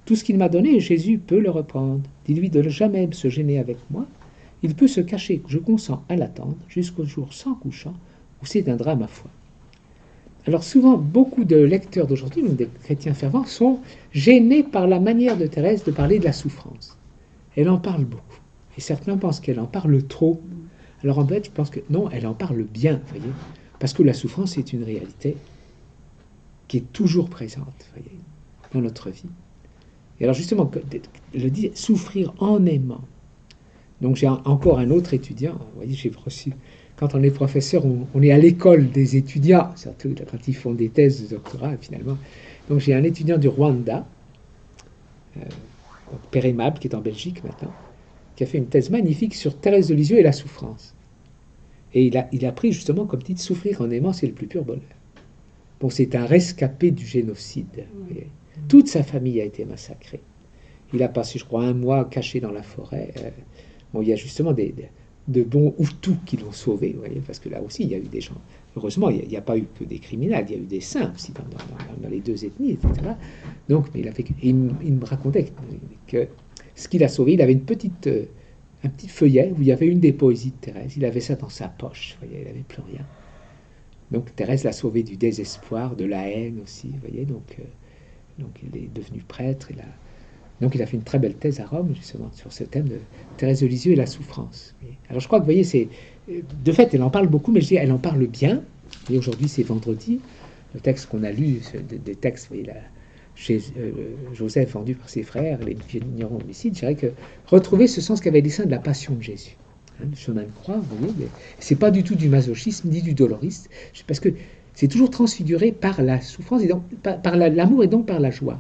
Tout ce qu'il m'a donné, Jésus peut le reprendre. Dis-lui de ne jamais se gêner avec moi. Il peut se cacher, je consens à l'attendre, jusqu'au jour sans couchant, où s'éteindra ma foi. Alors souvent, beaucoup de lecteurs d'aujourd'hui, même des chrétiens fervents, sont gênés par la manière de Thérèse de parler de la souffrance. Elle en parle beaucoup. Et certains pensent qu'elle en parle trop. Alors en fait, je pense que non, elle en parle bien, vous voyez, parce que la souffrance est une réalité qui est toujours présente, vous voyez, dans notre vie. Et alors justement, je dis souffrir en aimant. Donc j'ai encore un autre étudiant, vous voyez, j'ai reçu, quand on est professeur, on est à l'école des étudiants, surtout quand ils font des thèses de doctorat finalement. Donc j'ai un étudiant du Rwanda, Père Aimable, qui est en Belgique maintenant, qui a fait une thèse magnifique sur Thérèse de Lisieux et la souffrance. Et il a pris justement comme titre souffrir en aimant, c'est le plus pur bonheur. Bon, c'est un rescapé du génocide. Toute sa famille a été massacrée. Il a passé, je crois, un mois caché dans la forêt. Bon, il y a justement de bons Hutus qui l'ont sauvé, vous voyez, parce que là aussi, il y a eu des gens. Heureusement, il n'y a pas eu que des criminels, il y a eu des saints aussi dans les deux ethnies, etc. Donc, mais il me racontait que ce qu'il a sauvé, il avait un petit feuillet où il y avait une des poésies de Thérèse. Il avait ça dans sa poche, vous voyez, il n'avait plus rien. Donc Thérèse l'a sauvé du désespoir, de la haine aussi, vous voyez. Donc il est devenu prêtre. Donc il a fait une très belle thèse à Rome, justement, sur ce thème de Thérèse de Lisieux et la souffrance. Alors je crois que, vous voyez, de fait, elle en parle beaucoup, mais je dis, elle en parle bien. Et aujourd'hui, c'est vendredi. Le texte qu'on a lu, des textes, vous voyez, là, chez Joseph vendu par ses frères, les vignerons homicides, je dirais que retrouver ce sens qu'avait les saints de la passion de Jésus. Le chemin de croix, vous voyez, c'est pas du tout du masochisme ni du doloriste, parce que c'est toujours transfiguré par la souffrance, et donc, par l'amour et donc par la joie.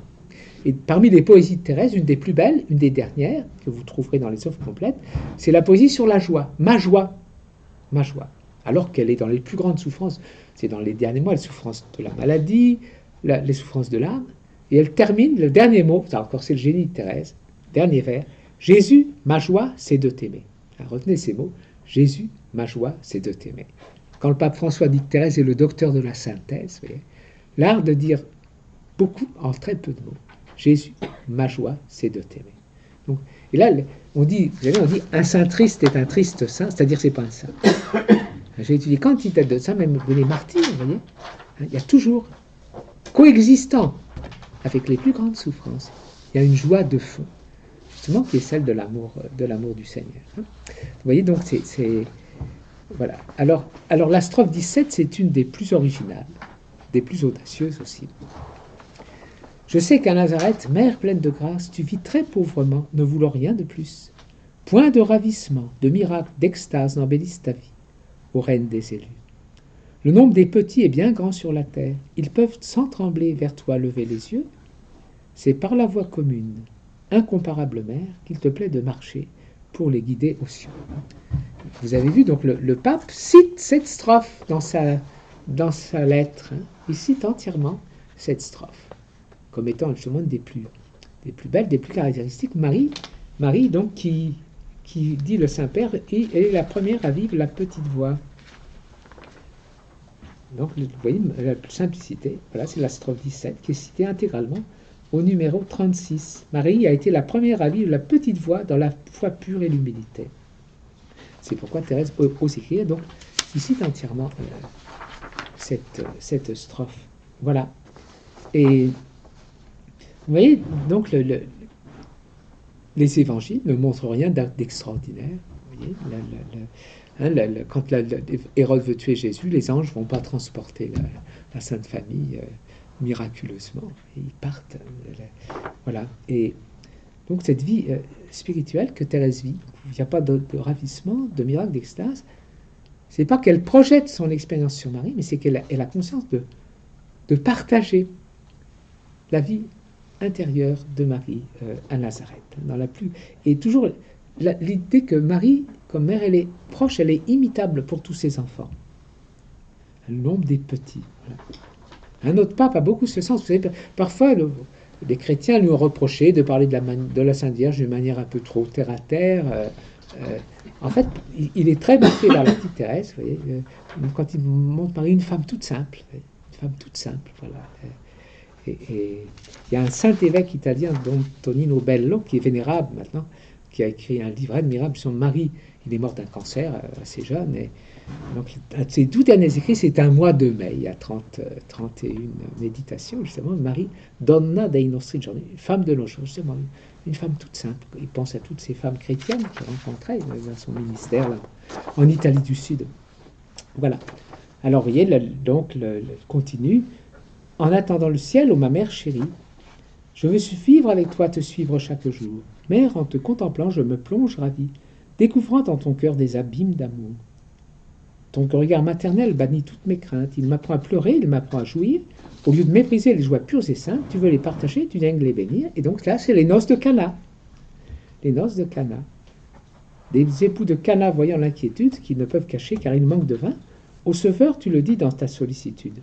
Et parmi les poésies de Thérèse, une des plus belles, une des dernières, que vous trouverez dans les œuvres complètes, c'est la poésie sur la joie. Ma joie. Ma joie. Alors qu'elle est dans les plus grandes souffrances, c'est dans les derniers mois, les souffrances de la maladie, les souffrances de l'âme, et elle termine, le dernier mot, ça encore c'est le génie de Thérèse, dernier vers, Jésus, ma joie, c'est de t'aimer. Alors, retenez ces mots, Jésus, ma joie, c'est de t'aimer. Quand le pape François dit que Thérèse est le docteur de la synthèse, vous voyez, l'art de dire beaucoup en très peu de mots. Jésus, ma joie, c'est de t'aimer. Donc, et là, on dit un saint triste est un triste saint, c'est-à-dire c'est pas un saint. J'ai étudié quantité de saints, même les martyrs, vous voyez, il y a toujours coexistant avec les plus grandes souffrances, il y a une joie de fond, justement, qui est celle de l'amour du Seigneur. Vous voyez, donc c'est voilà. Alors la strophe 17, c'est une des plus originales, des plus audacieuses aussi. Je sais qu'à Nazareth, mère pleine de grâce, tu vis très pauvrement, ne voulant rien de plus. Point de ravissement, de miracle, d'extase n'embellissent ta vie, ô reine des élus. Le nombre des petits est bien grand sur la terre. Ils peuvent sans trembler vers toi lever les yeux. C'est par la voie commune, incomparable mère, qu'il te plaît de marcher pour les guider aux cieux. Vous avez vu, donc le pape cite cette strophe dans sa lettre. Il cite entièrement cette strophe, comme étant justement des plus belles, des plus caractéristiques. Marie donc, qui dit le Saint-Père, et elle est la première à vivre la petite voix. Donc, vous voyez, la simplicité, voilà, c'est la strophe 17 qui est citée intégralement au numéro 36. Marie a été la première à vivre la petite voix dans la foi pure et l'humilité. C'est pourquoi Thérèse ose écrire, donc, il cite entièrement cette strophe. Voilà. Et vous voyez, donc, les évangiles ne montrent rien d'extraordinaire. Vous voyez, quand Hérode veut tuer Jésus, les anges ne vont pas transporter la Sainte Famille miraculeusement. Et ils partent. Voilà. Et donc cette vie spirituelle que Thérèse vit, il n'y a pas de ravissement, de miracle, d'extase. C'est pas qu'elle projette son expérience sur Marie, mais c'est qu'elle a conscience de partager la vie intérieure de Marie à Nazareth. Et toujours l'idée que Marie, comme mère, elle est proche, elle est imitable pour tous ses enfants. Le nombre des petits. Voilà. Un autre pape a beaucoup ce sens. Vous savez, parfois, les chrétiens lui ont reproché de parler de la Sainte Vierge d'une manière un peu trop terre-à-terre. En fait, il est très marqué par la petite Thérèse, vous voyez, quand il montre Marie, une femme toute simple. Une femme toute simple, voilà. Et il y a un saint évêque italien, Don Tonino Bello, qui est vénérable maintenant, qui a écrit un livre admirable. Son mari, il est mort d'un cancer assez jeune. Et donc, ses 12 derniers écrits, c'est un mois de mai. Il y a 31 méditations, justement. Marie, Donna dei nostri giorni, femme de nos jours, justement. Une femme toute simple. Il pense à toutes ces femmes chrétiennes qu'il rencontrait dans son ministère là, en Italie du Sud. Voilà. Alors, vous voyez, continue. En attendant le ciel, ô ma mère chérie, je veux suivre avec toi, te suivre chaque jour. Mère, en te contemplant, je me plonge ravie, découvrant dans ton cœur des abîmes d'amour. Ton regard maternel bannit toutes mes craintes. Il m'apprend à pleurer, il m'apprend à jouir. Au lieu de mépriser les joies pures et simples, tu veux les partager, tu daignes les bénir. Et donc là, c'est les noces de Cana. Les noces de Cana. Des époux de Cana voyant l'inquiétude qu'ils ne peuvent cacher car il manque de vin, au Sauveur tu le dis dans ta sollicitude,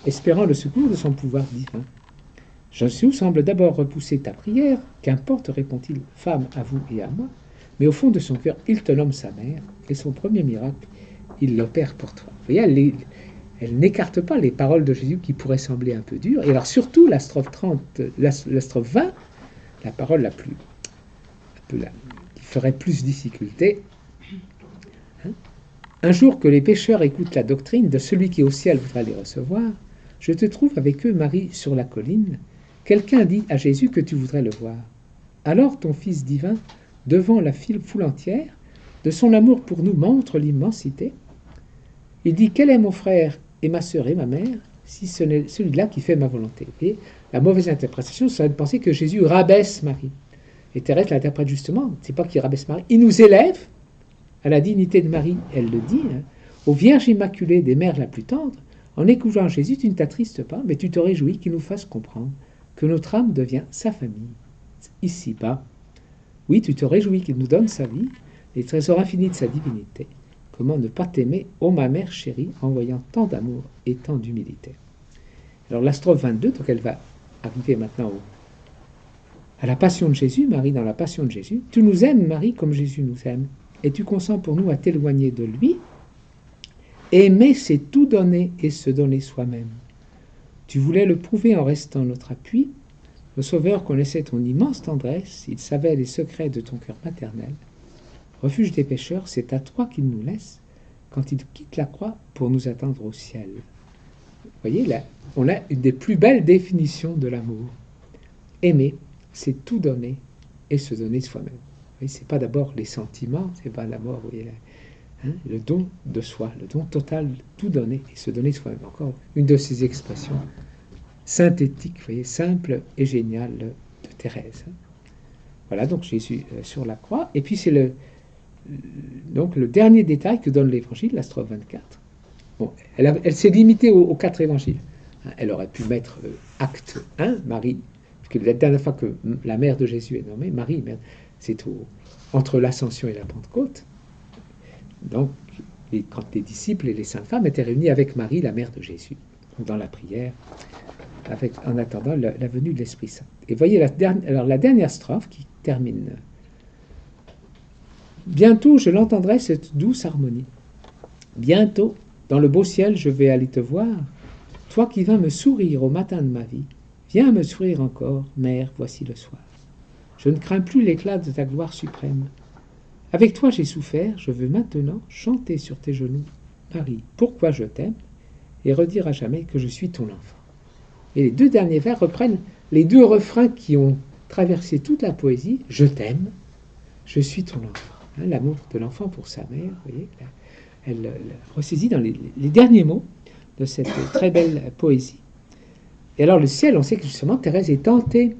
espérant le secours de son pouvoir divin. Jésus semble d'abord repousser ta prière. Qu'importe, répond-il, femme à vous et à moi. Mais au fond de son cœur, il te nomme sa mère, et son premier miracle, il l'opère pour toi. Vous voyez, elle n'écarte pas les paroles de Jésus qui pourraient sembler un peu dures. Et alors surtout, la strophe 20, la parole qui ferait plus difficulté. Un jour que les pécheurs écoutent la doctrine de celui qui au ciel voudra les recevoir, je te trouve avec eux, Marie, sur la colline. Quelqu'un dit à Jésus que tu voudrais le voir. Alors ton Fils divin, devant la foule entière, de son amour pour nous montre l'immensité. Il dit, quel est mon frère et ma sœur et ma mère, si ce n'est celui-là qui fait ma volonté. Et la mauvaise interprétation serait de penser que Jésus rabaisse Marie. Et Thérèse l'interprète justement, c'est pas qu'il rabaisse Marie, il nous élève à la dignité de Marie, elle le dit, aux Vierges immaculées des mères la plus tendre. En écoutant Jésus, tu ne t'attristes pas, mais tu te réjouis qu'il nous fasse comprendre que notre âme devient sa famille, ici-bas. Oui, tu te réjouis qu'il nous donne sa vie, les trésors infinis de sa divinité. Comment ne pas t'aimer, ô ma mère chérie, en voyant tant d'amour et tant d'humilité. Alors la strophe 22, donc elle va arriver maintenant à la passion de Jésus, Marie dans la passion de Jésus. Tu nous aimes, Marie, comme Jésus nous aime, et tu consens pour nous à t'éloigner de lui. Aimer, c'est tout donner et se donner soi-même. Tu voulais le prouver en restant notre appui. Le Sauveur connaissait ton immense tendresse, il savait les secrets de ton cœur maternel. Refuge des pécheurs, c'est à toi qu'il nous laisse quand il quitte la croix pour nous attendre au ciel. Vous voyez, là, on a une des plus belles définitions de l'amour. Aimer, c'est tout donner et se donner soi-même. Ce n'est pas d'abord les sentiments, c'est pas d'abord le don de soi, le don total, tout donner et se donner soi-même. Encore une de ces expressions synthétiques, vous voyez, simple et géniale de Thérèse. Voilà, donc Jésus sur la croix. Et puis c'est le dernier détail que donne l'Évangile, la strophe 24. Bon, elle s'est limitée aux 4 évangiles. Elle aurait pu mettre acte 1, Marie, parce que la dernière fois que la mère de Jésus est nommée, Marie, c'est entre l'Ascension et la Pentecôte. Donc, quand les disciples et les saintes femmes étaient réunis avec Marie, la mère de Jésus, dans la prière, en attendant la venue de l'Esprit Saint. Et voyez la dernière strophe qui termine. Bientôt, je l'entendrai, cette douce harmonie. Bientôt, dans le beau ciel, je vais aller te voir. Toi qui vins me sourire au matin de ma vie, viens me sourire encore, Mère, voici le soir. Je ne crains plus l'éclat de ta gloire suprême. Avec toi j'ai souffert, je veux maintenant chanter sur tes genoux, Marie, pourquoi je t'aime, et redire à jamais que je suis ton enfant. Et les 2 derniers vers reprennent les 2 refrains qui ont traversé toute la poésie. Je t'aime, je suis ton enfant. L'amour de l'enfant pour sa mère, vous voyez, elle ressaisit dans les derniers mots de cette très belle poésie. Et alors le ciel, on sait que justement Thérèse est tentée.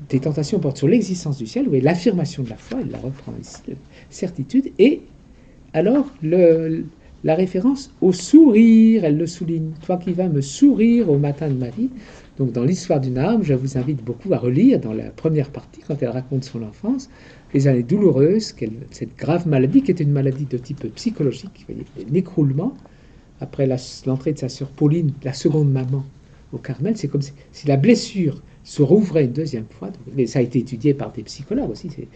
Des tentations portent sur l'existence du ciel, oui, l'affirmation de la foi, elle la reprend ici, la certitude, et alors la référence au sourire, elle le souligne. Toi qui vas me sourire au matin de ma vie. Donc dans l'histoire d'une âme, je vous invite beaucoup à relire dans la première partie, quand elle raconte son enfance, les années douloureuses, cette grave maladie qui était une maladie de type psychologique, vous voyez, l'écroulement, après l'entrée de sa sœur Pauline, la seconde maman au Carmel, c'est comme si la blessure se rouvrait une deuxième fois. Mais ça a été étudié par des psychologues aussi, c'est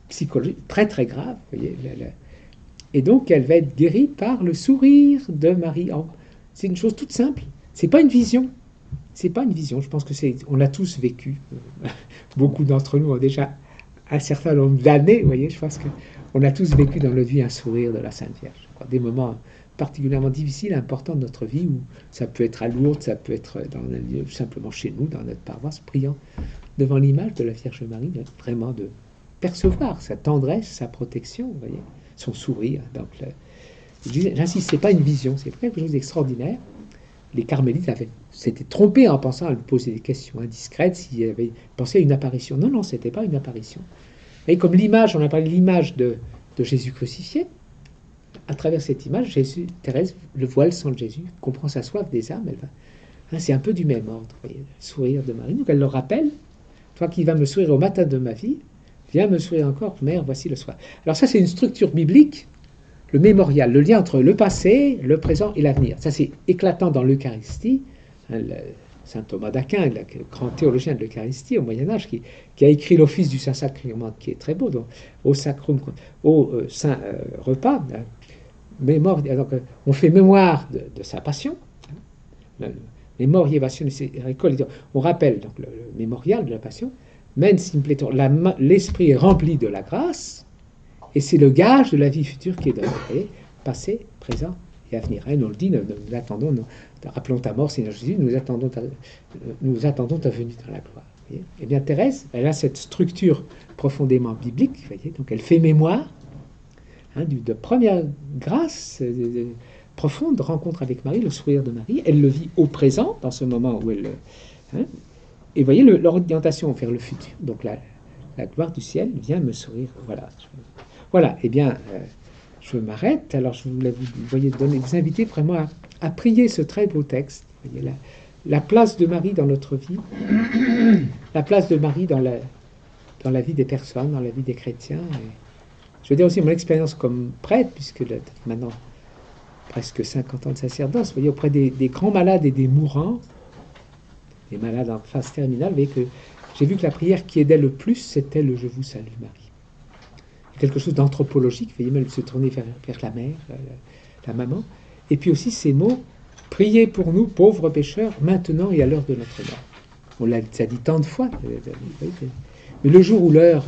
psychologique très très grave, vous voyez. Et donc elle va être guérie par le sourire de Marie. C'est une chose toute simple, c'est pas une vision. C'est pas une vision, je pense que on l'a tous vécu. Beaucoup d'entre nous ont déjà un certain nombre d'années, vous voyez, je pense qu'on a tous vécu dans notre vie un sourire de la Sainte Vierge. Des moments particulièrement difficile, important de notre vie, où ça peut être à Lourdes, ça peut être dans un lieu, simplement chez nous, dans notre paroisse, priant devant l'image de la Vierge Marie, vraiment de percevoir sa tendresse, sa protection, vous voyez, son sourire. Donc, j'insiste, c'est pas une vision, c'est quelque chose d'extraordinaire. Les carmélites s'étaient trompés en pensant à lui poser des questions indiscrètes, s'ils avaient pensé à une apparition. Non, non, c'était pas une apparition. Et comme l'image, on a parlé de l'image de Jésus crucifié, à travers cette image, Thérèse, le voit le sang de Jésus, comprend sa soif des âmes, elle va. Hein, c'est un peu du même ordre, vous voyez, le sourire de Marie. Donc elle le rappelle, toi qui vas me sourire au matin de ma vie, viens me sourire encore, mère, voici le soir. Alors ça, c'est une structure biblique, le mémorial, le lien entre le passé, le présent et l'avenir. Ça, c'est éclatant dans l'Eucharistie. Hein, Saint Thomas d'Aquin, le grand théologien de l'Eucharistie au Moyen-Âge, qui a écrit l'office du Saint-Sacrement, qui est très beau, donc, au Sacrum, au Saint Repas, donc, on fait mémoire de sa passion, on rappelle donc, le mémorial de la passion, l'esprit est rempli de la grâce, et c'est le gage de la vie future qui est donné, passé, présent et à venir. Nous le dit, nous attendons, rappelons ta mort, Seigneur Jésus, nous attendons ta venue dans la gloire. Eh bien, Thérèse, elle a cette structure profondément biblique, voyez, donc elle fait mémoire de première grâce, de profonde rencontre avec Marie, le sourire de Marie. Elle le vit au présent, dans ce moment où elle... et vous voyez l'orientation vers le futur. Donc la gloire du ciel vient me sourire. Voilà, eh bien, je m'arrête. Alors je voulais vous inviter vraiment à prier ce très beau texte. Vous voyez, la place de Marie dans notre vie, la place de Marie dans la vie des personnes, dans la vie des chrétiens. Et je veux dire aussi mon expérience comme prêtre, puisque maintenant, presque 50 ans de sacerdoce, vous voyez, auprès des grands malades et des mourants, des malades en phase terminale, vous voyez que j'ai vu que la prière qui aidait le plus, c'était le « Je vous salue Marie ». Quelque chose d'anthropologique, vous voyez, même se tourner vers la mère, la maman. Et puis aussi ces mots, « Priez pour nous, pauvres pécheurs, maintenant et à l'heure de notre mort ». On l'a dit tant de fois. Mais le jour où l'heure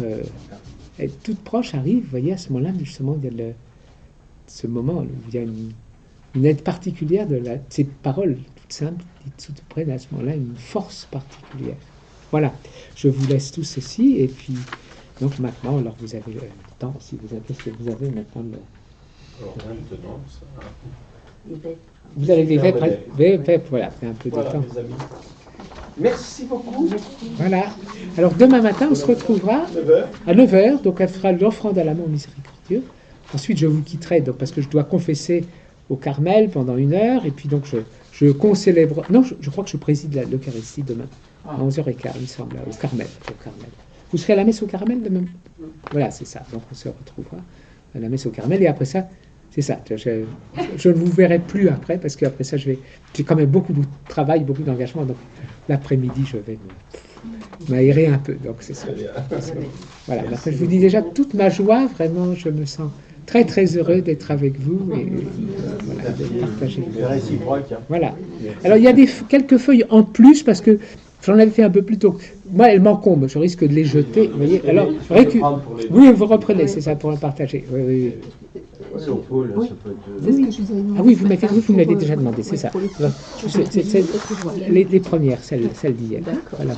est toute proche arrive, vous voyez, à ce moment-là, justement, il y a ce moment où il y a une aide particulière de ces paroles toutes simples, dites tout près, à ce moment-là, une force particulière. Voilà, je vous laisse tout ceci, et puis, donc maintenant, alors vous avez le temps, si vous avez ce que vous avez maintenant. Alors maintenant, ça... Vous arrivez, voilà, un peu de temps. Mes amis. Merci beaucoup. Voilà. Alors demain matin, on se retrouvera à 9h, donc elle fera l'offrande à l'amour miséricordieux. Ensuite, je vous quitterai donc, parce que je dois confesser au Carmel pendant 1 heure, et puis donc je concélèbre. Non, je crois que je préside l'Eucharistie demain, à 11h15, il me semble, au Carmel. Vous serez à la messe au Carmel demain? Voilà, c'est ça. Donc on se retrouvera à la messe au Carmel, et après ça, c'est ça. Je ne vous verrai plus après, parce qu'après ça, j'ai quand même beaucoup de travail, beaucoup d'engagement. Donc l'après-midi, je vais m'aérer un peu. Donc c'est ça. Voilà. Après, je vous dis déjà toute ma joie. Vraiment, je me sens très très heureux d'être avec vous et voilà, de partager. Voilà. Alors il y a quelques feuilles en plus parce que j'en avais fait un peu plus tôt. Moi, elles m'encombrent. Je risque de les jeter. Vous voyez. Alors, oui, vous reprenez, c'est ça pour le partager. Oui. Ah oui, vous m'avez déjà demandé, c'est ça. C'est les premières, celles d'hier. Voilà.